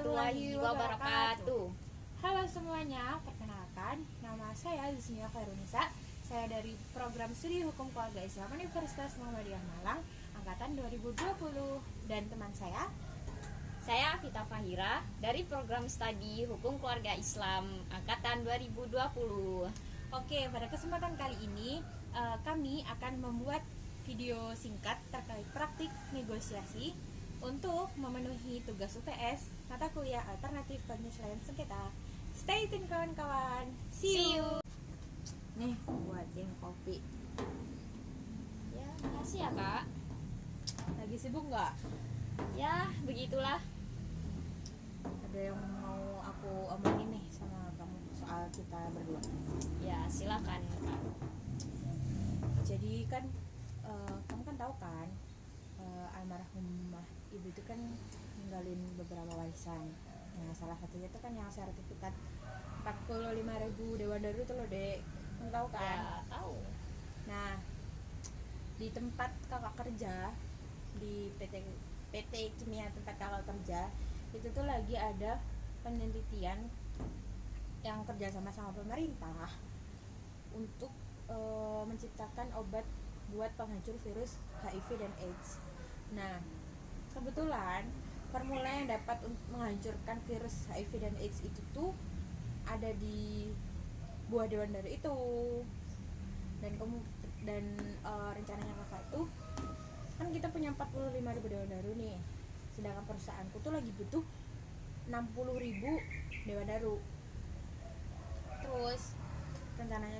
warahmatullahi wabarakatuh. Halo semuanya, perkenalkan nama saya Zisnia Khairunisa. Saya dari program studi Hukum Keluarga Islam Universitas Muhammadiyah Malang angkatan 2020. Dan teman saya Vita Fahira dari program studi Hukum Keluarga Islam angkatan 2020. Oke, pada kesempatan kali ini kami akan membuat video singkat terkait praktik negosiasi untuk memenuhi tugas UTS mata kuliah alternatif penyesuaian sengketa. Stay tune kawan-kawan. See you. Nih, buatin kopi. Ya, makasih ya Kak. Lagi sibuk nggak? Ya, begitulah. Ada yang mau aku omongin nih sama kamu soal kita berdua. Ya, silakan Kak. Jadi kan kamu kan tahu kan almarhumah ibu itu kan ninggalin beberapa warisan. Nah, salah satunya itu kan yang sertifikat 45.000 Dewan Daru itu loh, Dek. Kamu tahu kan? Ya, tahu. Nah, di tempat kakak kerja di PT Kimia tempat kakak kerja itu tuh lagi ada penelitian yang kerja sama pemerintah untuk menciptakan obat buat penghancur virus HIV dan AIDS. Nah, kebetulan formula yang dapat menghancurkan virus HIV dan AIDS itu tuh ada di buah dewan daru itu. Dan rencananya kakak itu kan kita punya 45.000 dewan daru nih, sedangkan perusahaanku tuh lagi butuh 60.000 dewan daru. Terus rencananya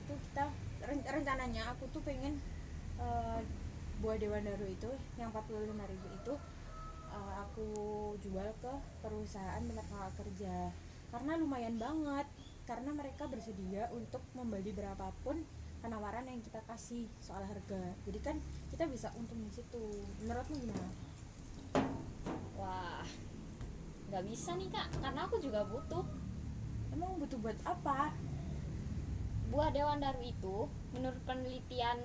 aku tuh pengen buah dewan daru itu yang 45.000 itu aku jual ke perusahaan tempat kakak kerja karena lumayan banget, karena mereka bersedia untuk membeli berapapun penawaran yang kita kasih soal harga. Jadi kan kita bisa untung di situ. Menurutmu gimana? Wah, nggak bisa nih Kak, karena aku juga butuh. Emang butuh buat apa? Buah Dewan Daru itu, menurut penelitian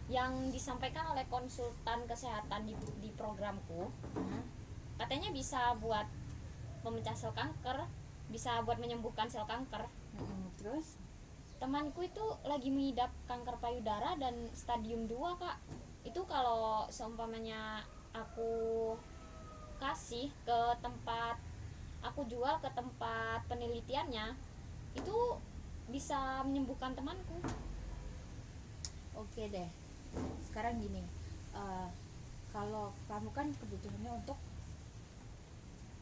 yang disampaikan oleh konsultan kesehatan di programku, katanya bisa buat memecah sel kanker, bisa buat menyembuhkan sel kanker. Terus Temanku itu lagi mengidap kanker payudara dan stadium 2 Kak. Itu kalau seumpamanya aku kasih ke tempat, aku jual ke tempat penelitiannya, itu bisa menyembuhkan temanku. oke deh. Sekarang gini, kalau kamu kan kebutuhannya untuk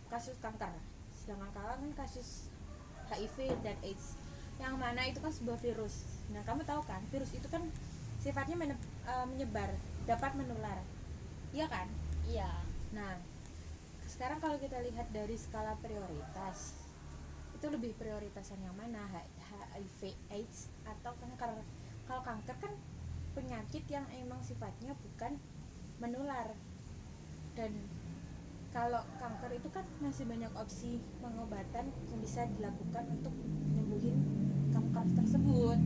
kasus kanker, sedangkan kakak kan kasus HIV dan AIDS, yang mana itu kan sebuah virus. Nah, kamu tahu kan virus itu kan sifatnya menyebar, dapat menular, iya kan? Iya. Nah, sekarang kalau kita lihat dari skala prioritas, itu lebih prioritasan yang mana, HIV, AIDS atau kanker? Kalau kanker kan penyakit yang emang sifatnya bukan menular, dan kalau kanker itu kan masih banyak opsi pengobatan yang bisa dilakukan untuk menyembuhin kanker tersebut.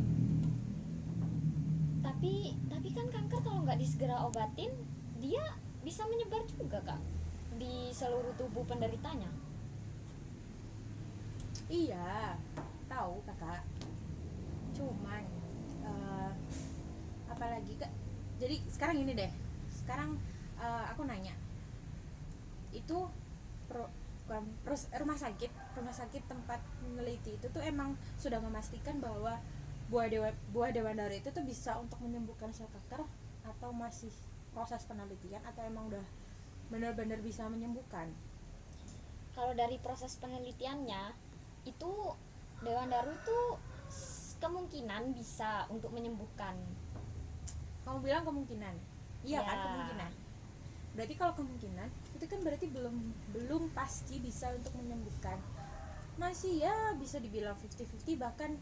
Tapi kan kanker kalau nggak disegera obatin, dia bisa menyebar juga Kak di seluruh tubuh penderitanya. Iya, tahu kakak. Cuman apalagi kak. Jadi sekarang ini deh. Sekarang aku nanya, itu rumah sakit tempat meneliti itu tuh emang sudah memastikan bahwa buah dewan daru itu tuh bisa untuk menyembuhkan sel kanker, atau masih proses penelitian, atau emang udah benar-benar bisa menyembuhkan? Kalau dari proses penelitiannya itu, Dewan Daru itu kemungkinan bisa untuk menyembuhkan. Kamu bilang kemungkinan, iya Ya. kan, kemungkinan. Berarti kalau kemungkinan itu kan berarti belum pasti bisa untuk menyembuhkan. Masih ya bisa dibilang 50-50, bahkan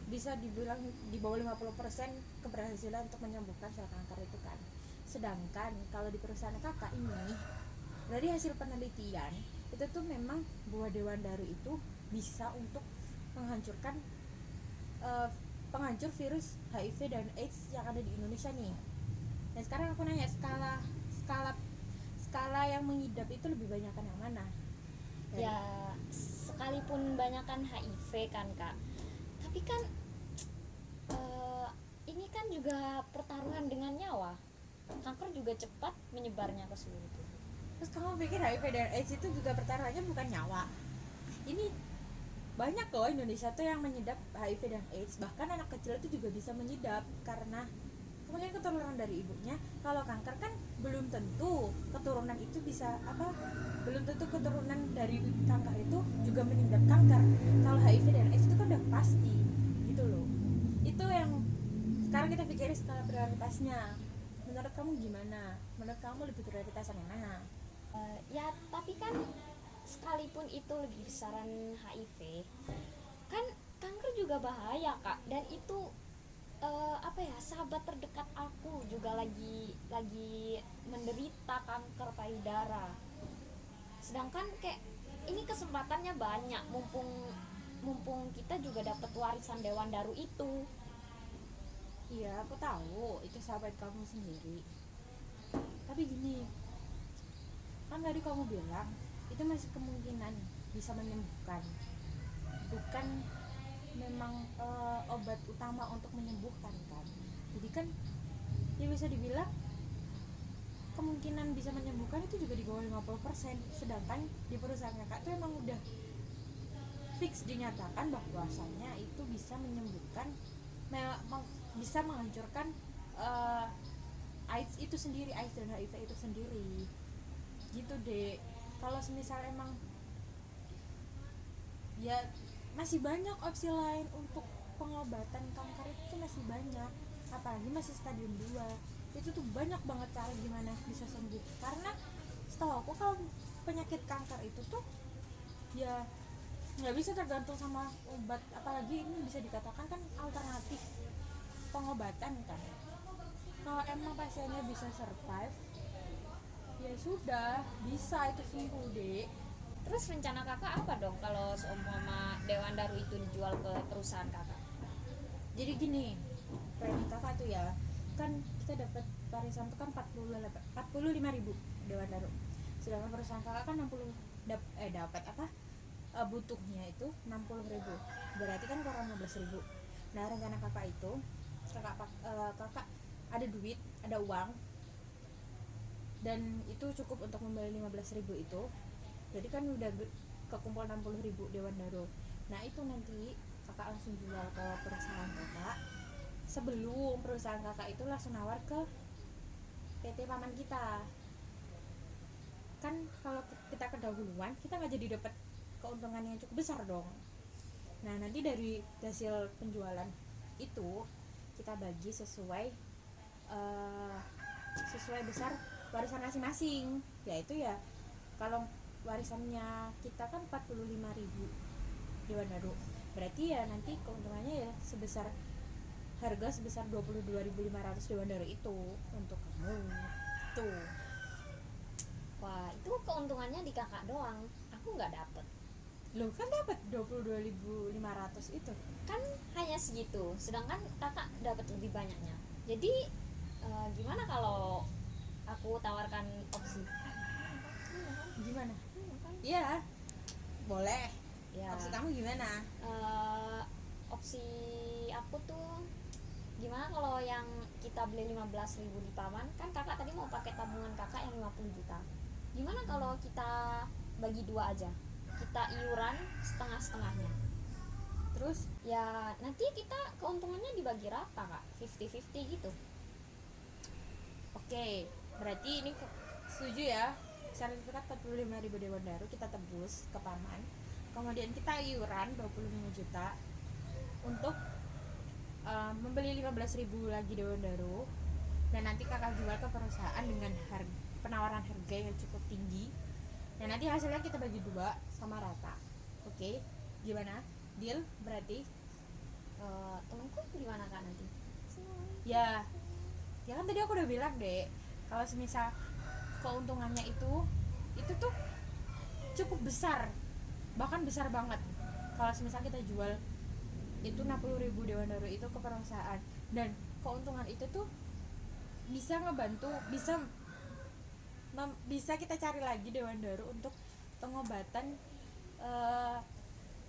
bisa dibilang di bawah 50% keberhasilan untuk menyembuhkan sel kanker itu kan. Sedangkan kalau di perusahaan kakak ini, dari hasil penelitian itu tuh memang buah dewan daru itu bisa untuk menghancurkan penghancur virus HIV dan AIDS yang ada di Indonesia nih. Dan sekarang aku nanya, skala yang mengidap itu lebih banyak kan yang mana? Ya meskipun banyakan HIV kan kak, tapi kan ini kan juga pertaruhan dengan nyawa. Kanker juga cepat menyebarnya ke seluruh tubuh. Terus kamu pikir HIV dan AIDS itu juga pertaruhannya bukan nyawa? Ini banyak loh Indonesia tuh yang menyedap HIV dan AIDS, bahkan anak kecil itu juga bisa menyedap karena kemudian keturunan dari ibunya. Kalau kanker kan belum tentu keturunan itu bisa apa, belum tentu keturunan dari kanker itu juga menyedap kanker. Kalau HIV dan AIDS itu kan udah pasti gitu loh. Itu yang sekarang kita pikirin skala prioritasnya. Menurut kamu gimana? Menurut kamu lebih prioritas yang mana? Ya tapi kan sekalipun itu lebih besaran HIV, kan kanker juga bahaya kak, dan itu apa ya, sahabat terdekat aku juga lagi menderita kanker payudara. Sedangkan kayak ini kesempatannya banyak, mumpung mumpung kita juga dapat warisan Dewan Daru itu. Iya, aku tahu itu sahabat kamu sendiri. Tapi gini, kan tadi kamu bilang itu masih kemungkinan bisa menyembuhkan, bukan memang obat utama untuk menyembuhkan kan. Jadi kan ya bisa dibilang kemungkinan bisa menyembuhkan itu juga di bawah 50%. Sedangkan di perusahaan kakak tuh emang udah fix dinyatakan bahwasannya itu bisa menyembuhkan, bisa menghancurkan AIDS itu sendiri, AIDS dan HIV itu sendiri gitu deh. Kalau semisal emang ya masih banyak opsi lain untuk pengobatan kanker, itu masih banyak, apalagi masih stadium 2. Itu tuh banyak banget cara gimana bisa sembuh, karena setahu aku kalau penyakit kanker itu tuh ya nggak bisa tergantung sama obat, apalagi ini bisa dikatakan kan alternatif pengobatan kan. Kalau emang pasiennya bisa survive, ya sudah bisa itu sembuh deh. Terus rencana kakak apa dong kalau seumpama Dewan Daru itu dijual ke perusahaan kakak? Jadi gini, planning kakak tuh ya, kan kita dapat warisan tuh kan 45.000 Dewan Daru, sedangkan perusahaan kakak kan 60 dapat apa, butuhnya itu 60.000, berarti kan kurang 15.000. Nah rencana kakak itu, kakak ada duit, ada uang, dan itu cukup untuk membeli 15.000 itu, jadi kan udah kekumpul 60.000 Dewan Daru. Nah itu nanti kakak langsung jual ke perusahaan kakak, sebelum perusahaan kakak itu langsung nawar ke PT paman kita. Kan kalau kita kedahuluan, kita nggak jadi dapat keuntungan yang cukup besar dong. Nah nanti dari hasil penjualan itu kita bagi sesuai besar warisan masing-masing, yaitu ya kalau warisannya kita kan 45.000 Dewan Daru, berarti ya nanti keuntungannya ya harga sebesar 22.500 Dewan Daru itu untuk kamu tuh. Wah itu keuntungannya di kakak doang, aku nggak dapet. Loh kan dapat 22.500 itu Kan hanya segitu, sedangkan kakak dapat lebih banyaknya. Jadi gimana kalau aku tawarkan opsi? gimana? Iya boleh, Ya, opsi kamu gimana? opsi aku tuh gimana kalau yang kita beli 15.000 di paman, kan kakak tadi mau pakai tabungan kakak yang 50 juta. Gimana kalau kita bagi dua aja, kita iuran setengah-setengahnya, Terus ya nanti kita keuntungannya dibagi rata kak, 50-50 gitu. oke, berarti ini setuju ya, sertifikat 45.000 Dewan Daru kita tebus ke paman, kemudian kita iuran 25 juta untuk membeli 15.000 lagi Dewan Daru, dan nanti kakak jual ke perusahaan dengan penawaran harga yang cukup tinggi, dan nanti hasilnya kita bagi dua sama rata. Oke, gimana? Deal berarti? Temanku gimana kak nanti? Ya, ya kan tadi aku udah bilang deh, kalau semisal keuntungannya itu tuh cukup besar, bahkan besar banget. Kalau semisal kita jual itu 60.000 Dewan Daru itu ke perusahaan, dan keuntungan itu tuh bisa ngebantu, bisa kita cari lagi Dewan Daru untuk pengobatan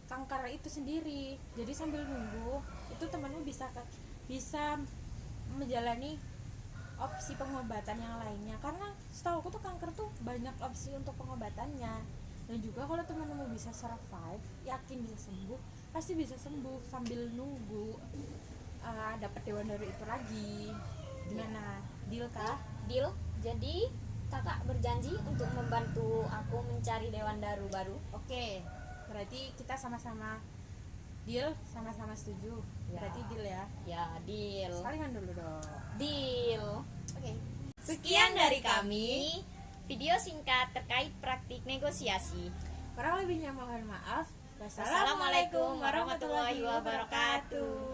kanker itu sendiri. Jadi sambil nunggu itu temanmu bisa menjalani opsi pengobatan yang lainnya, karena setahu aku tuh kanker tuh banyak opsi untuk pengobatannya. Dan juga kalau temanmu bisa survive, yakin bisa sembuh, pasti bisa sembuh sambil nunggu dapat dewan daru itu lagi. Gimana, deal kah? Deal. Jadi kakak berjanji untuk membantu aku mencari dewan daru baru. Oke, berarti kita sama-sama deal, sama-sama setuju. Ya. Berarti deal ya. Ya, deal. Salingan dulu dong. Deal. Oke. Sekian dari kami, video singkat terkait praktik negosiasi. Kurang lebihnya mohon maaf. Wassalamualaikum warahmatullahi wabarakatuh.